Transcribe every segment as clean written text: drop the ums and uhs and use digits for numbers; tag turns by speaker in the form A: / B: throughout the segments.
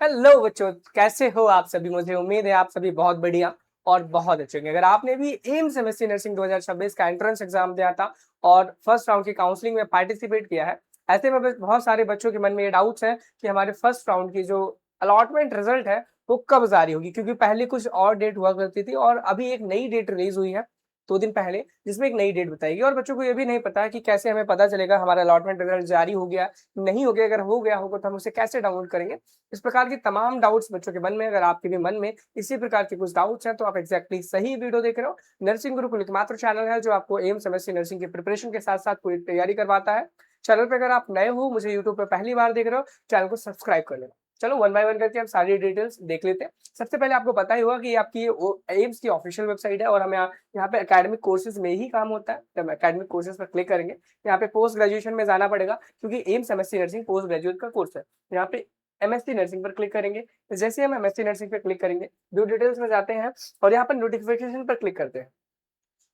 A: Hello बच्चों, कैसे हो आप सभी। मुझे उम्मीद है आप सभी बहुत बढ़िया और बहुत अच्छे होंगे। अगर आपने भी एम्स एमएससी नर्सिंग 2026 का एंट्रेंस एग्जाम दिया था और फर्स्ट राउंड की काउंसलिंग में पार्टिसिपेट किया है, ऐसे में बहुत सारे बच्चों के मन में ये डाउट्स है कि हमारे फर्स्ट राउंड की जो अलॉटमेंट रिजल्ट है वो कब जारी होगी, क्योंकि पहले कुछ और डेट हुआ करती थी और अभी एक नई डेट रिलीज हुई है 2 दिन पहले, जिसमें एक नई डेट बताएगी। और बच्चों को ये भी नहीं पता है कि कैसे हमें पता चलेगा हमारा अलॉटमेंट रिजल्ट जारी हो गया, नहीं हो गया। अगर हो गया होगा तो हम उसे कैसे डाउनलोड करेंगे। इस प्रकार की तमाम डाउट्स बच्चों के मन में, अगर आपके भी मन में इसी प्रकार के कुछ डाउट्स हैं तो आप एग्जैक्टली सही वीडियो देख रहे हो। नर्सिंग गुरुकुल एकमात्र चैनल है जो आपको एम्स एमएससी नर्सिंग की प्रिपरेशन के साथ साथ पूरी तैयारी करवाता है। चैनल पे अगर आप नए हो, मुझे यूट्यूब पे पहली बार देख रहे हो, चैनल को सब्सक्राइब कर लेना। चलो वन बाय वन करके हम सारी डिटेल्स देख लेते हैं। सबसे पहले आपको पता ही होगा कि आपकी एम्स की ऑफिशियल वेबसाइट है और हमें यहाँ पे एकेडमिक कोर्सेज में ही काम होता है। जब एकेडमिक कोर्सेज पर क्लिक करेंगे यहाँ पे पोस्ट ग्रेजुएशन में जाना पड़ेगा, क्योंकि AIIMS MSc nursing post graduate का कोर्स है। यहाँ पे एमएससी नर्सिंग पर क्लिक करेंगे। जैसे हम एमएससी नर्सिंग पर क्लिक करेंगे, जो डिटेल्स में जाते हैं और यहाँ पर नोटिफिकेशन पर क्लिक करते हैं।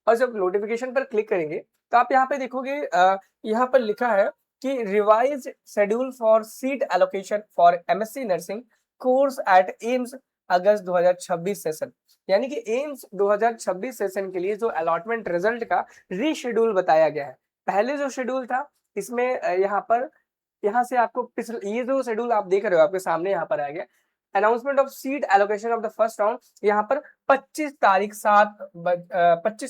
A: और जब नोटिफिकेशन पर क्लिक करेंगे तो आप यहाँ पे देखोगे, यहाँ पर लिखा है कि revise schedule for seat allocation for MSc nursing course eight AIIMS August 2026 session. यानी कि एम्स 2026 सेशन के लिए जो अलॉटमेंट रिजल्ट का रीशेड्यूल बताया गया है। पहले जो शेड्यूल था इसमें यहाँ से आपको पिछले ये जो शेड्यूल आप देख रहे हो आपके सामने यहाँ पर आ गया, announcement of seat allocation of the first round. यहाँ पर 25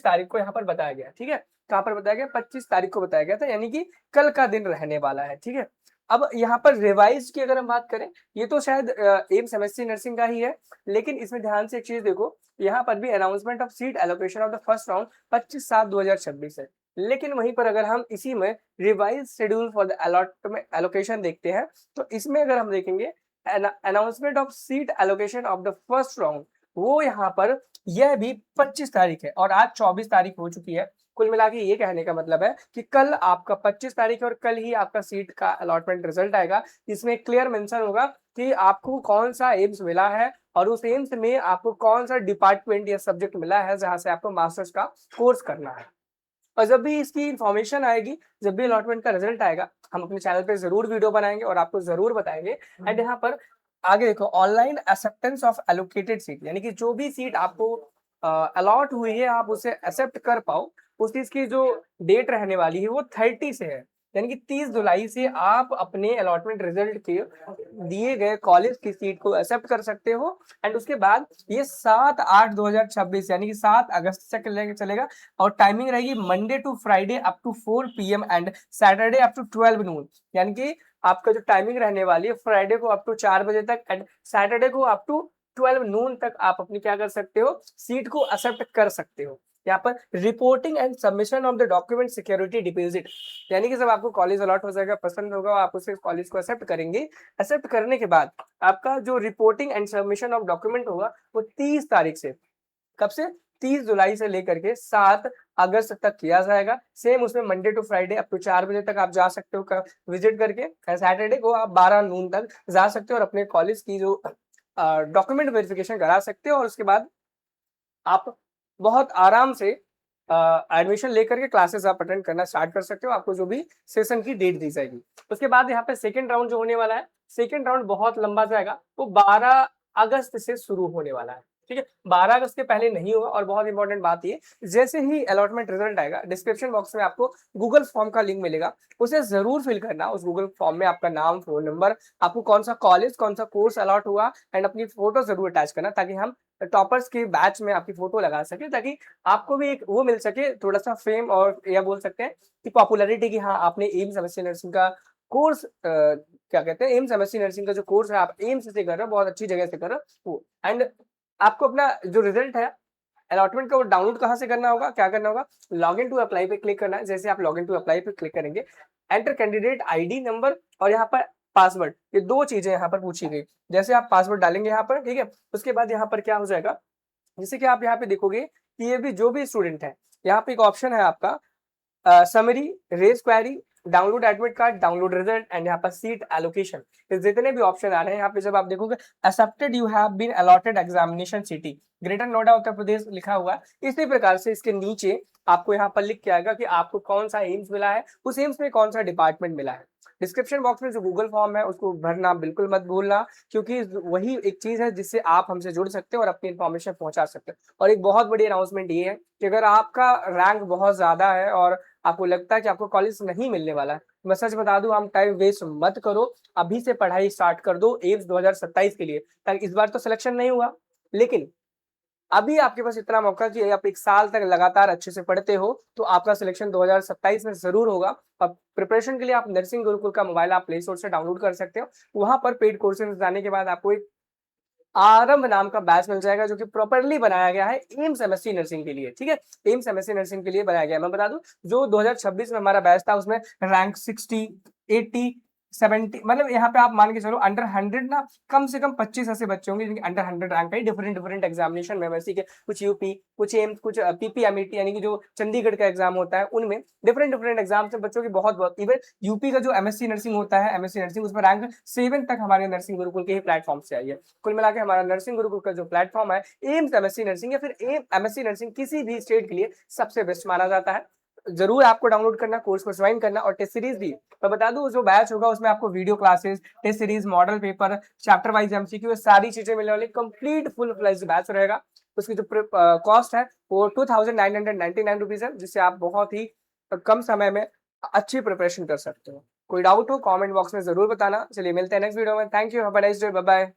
A: तारीख को यहाँ पर बताया गया। ठीक है, कहाँ पर बताया गया? 25 तारीख को बताया गया था, यानी कि कल का दिन रहने वाला है। ठीक है, अब यहाँ पर रिवाइज की अगर हम बात करें, ये तो शायद एम्स एमएससी नर्सिंग का ही है, लेकिन इसमें ध्यान से एक चीज देखो, यहाँ पर भी announcement of seat allocation of the first round 25/7/2026 है। लेकिन वहीं पर अगर हम इसी में revise schedule for the allotment allocation देखते हैं, तो इसमें अगर हम देखेंगे announcement of seat allocation of the first round, वो यहाँ पर यह भी 25 तारीख है और आज 24 तारीख हो चुकी है। कुल मिला के ये कहने का मतलब है कि कल आपका 25 तारीख है और कल ही आपका सीट का अलॉटमेंट रिजल्ट आएगा। इसमें क्लियर मेंशन होगा कि आपको कौन सा एम्स मिला है और उस एम्स में आपको कौन सा डिपार्टमेंट या सब्जेक्ट मिला है जहां से आपको मास्टर्स का कोर्स करना है। और जब भी इसकी इन्फॉर्मेशन आएगी, जब भी अलॉटमेंट का रिजल्ट आएगा, हम अपने चैनल पे जरूर वीडियो बनाएंगे और आपको जरूर बताएंगे। एंड यहाँ पर आगे देखो, online acceptance of allocated seat, यानी कि जो भी सीट आपको अलॉट हुई है आप उसे एक्सेप्ट कर पाओ, उस चीज की जो डेट रहने वाली है वो 30 से है। यानी कि 30 जुलाई से आप अपने अलॉटमेंट रिजल्ट के दिए गए कॉलेज की सीट को एक्सेप्ट कर सकते हो। एंड उसके बाद ये 7/8/2026 यानी कि 7 अगस्त तक चलेगा और टाइमिंग रहेगी Monday to Friday up to 4 PM and Saturday up to 12 noon. यानी कि आपका जो टाइमिंग रहने वाली है, फ्राइडे को अप टू 4 बजे तक एंड सैटरडे को अप टू 12 नून तक आप अपनी क्या कर सकते हो, सीट को एक्सेप्ट कर सकते हो। यहाँ पर reporting and submission of the document security deposit, यानी कि जब आपको कॉलेज अलॉट हो जाएगा, पसंद होगा, आप उसे कॉलेज को एक्सेप्ट करेंगे। एक्सेप्ट करने के बाद आपका जो reporting and submission of document होगा वो 30 तारीख से, कब से? 30 जुलाई से लेकर के 7 अगस्त तक किया जाएगा। सेम उसमें Monday to Friday up to 4 बजे तक आप जा सकते हो विजिट करके। सैटरडे को आप 12 नून तक जा सकते हो और अपने कॉलेज की जो डॉक्यूमेंट वेरिफिकेशन करा सकते हो और उसके बाद आप बहुत आराम से एडमिशन लेकर के क्लासेस आप अटेंड करना स्टार्ट कर सकते हो, आपको जो भी सेशन की डेट दी जाएगी। उसके बाद यहाँ पे सेकेंड राउंड जो होने वाला है, सेकेंड राउंड बहुत लंबा जाएगा, वो 12 अगस्त से शुरू होने वाला है। ठीक है, 12 अगस्त के पहले नहीं होगा। और बहुत इंपॉर्टेंट बात ये, जैसे ही अलॉटमेंट रिजल्ट आएगा, डिस्क्रिप्शन बॉक्स में आपको गूगल फॉर्म का लिंक मिलेगा, उसे जरूर फिल करना। उस गूगल फॉर्म में आपका नाम, फोन नंबर, आपको कौन सा कॉलेज, कौन सा कोर्स अलॉट हुआ एंड अपनी फोटो जरूर अटैच करना, ताकि हम टॉपर्स के बैच में आपकी फोटो लगा सके, ताकि आपको भी एक वो मिल सके, थोड़ा सा फेम और या बोल सकते हैं कि पॉपुलैरिटी, की हाँ आपने एम्स एमएससी नर्सिंग का कोर्स क्या कहते हैं, एम्स एमएससी नर्सिंग का जो कोर्स है आप एम्स से कर रहे हो, बहुत अच्छी जगह से कर रहे हो वो। एंड आपको अपना जो रिजल्ट है अलॉटमेंट का वो डाउनलोड कहाँ से करना होगा, क्या करना होगा? लॉग इन टू अप्लाई पे क्लिक करना है। जैसे आप लॉग इन टू अप्लाई पे क्लिक करेंगे, एंटर कैंडिडेट आईडी नंबर और यहाँ पर पासवर्ड, ये दो चीजें यहाँ पर पूछी गई। जैसे आप पासवर्ड डालेंगे यहाँ पर, ठीक है, उसके बाद यहाँ पर क्या हो जाएगा, जैसे कि आप यहाँ पे देखोगे कि ये भी जो भी स्टूडेंट है, यहाँ पे एक ऑप्शन है आपका summary, raise query, download admit card, download result and यहाँ पर सीट एलोकेशन, जितने भी ऑप्शन आ रहे हैं यहाँ पे जब आप देखोगे accepted you have been allotted examination city Greater Noida Uttar Pradesh लिखा हुआ है। इसी प्रकार से इसके नीचे आपको यहाँ पर लिख के आएगा कि आपको कौन सा एम्स मिला है, उस एम्स में कौन सा डिपार्टमेंट मिला है। डिस्क्रिप्शन बॉक्स में जो गूगल फॉर्म है उसको भरना बिल्कुल मत भूलना, क्योंकि वही एक चीज है जिससे आप हमसे जुड़ सकते हो और अपनी इन्फॉर्मेशन पहुंचा सकते हो। और एक बहुत बड़ी अनाउंसमेंट ये है कि अगर आपका रैंक बहुत ज्यादा है और आपको लगता है कि आपको कॉलेज नहीं मिलने वाला है, मैं सच बता दूं, हम टाइम वेस्ट मत करो, अभी से पढ़ाई स्टार्ट कर दो एम्स 2027 के लिए, ताकि इस बार तो सिलेक्शन नहीं हुआ, लेकिन अभी आपके पास इतना मौका कि आप एक साल तक लगातार अच्छे से पढ़ते हो तो आपका सिलेक्शन 2027 में जरूर होगा। अब प्रिपरेशन के लिए आप नर्सिंग गुरुकुल का मोबाइल आप प्ले स्टोर से डाउनलोड कर सकते हो। वहां पर पेड कोर्सेज जाने के बाद आपको एक आरंभ नाम का बैच मिल जाएगा, जो कि प्रॉपरली बनाया गया है एम्स एमएससी नर्सिंग के लिए। ठीक है, एम्स एमएससी नर्सिंग के लिए बनाया गया है। मैं बता दूं, जो 2026 में हमारा बैच था उसमें रैंक 60, 80, 70, मतलब यहाँ पे आप मान के चलो अंडर 100 ना कम से कम 25 ऐसे बच्चे होंगे जिनके अंडर 100 रैंक है डिफरेंट डिफरेंट एग्जामिनेशन में एमएससी के, कुछ यूपी, कुछ एम्स, कुछ पीपीएमईटी यानी कि जो चंडीगढ़ का एग्जाम होता है, उनमें डिफरेंट डिफरेंट एग्जाम से बच्चों की बहुत बहुत, इवन यूपी का जो एमएससी नर्सिंग होता है, एमएससी नर्सिंग, उसमें रैंक 7 तक हमारे नर्सिंग गुरुकुल के ही प्लेटफॉर्म से आई है। कुल मिला के हमारा नर्सिंग गुरुकुल का जो प्लेटफॉर्म है एम्स एमएससी नर्सिंग या फिर एमएससी नर्सिंग, किसी भी स्टेट के लिए सबसे बेस्ट माना जाता है। जरूर आपको डाउनलोड करना, कोर्स को ज्वाइन करना, और टेस्ट सीरीज भी मैं बता दूं, जो बैच होगा उसमें आपको video classes, test series, model paper, chapter wise MCQ, सारी चीजें मिलने वाली, कंप्लीट फुल फ्लेज बैच रहेगा। उसकी जो कॉस्ट है वो 2999 रुपीज है, जिससे आप बहुत ही कम समय में अच्छी प्रिपरेशन कर सकते हो। कोई डाउट हो कमेंट बॉक्स में जरूर बताना। चलिए मिलते हैं नेक्स्ट वीडियो में। Thank you, have a nice day, bye bye.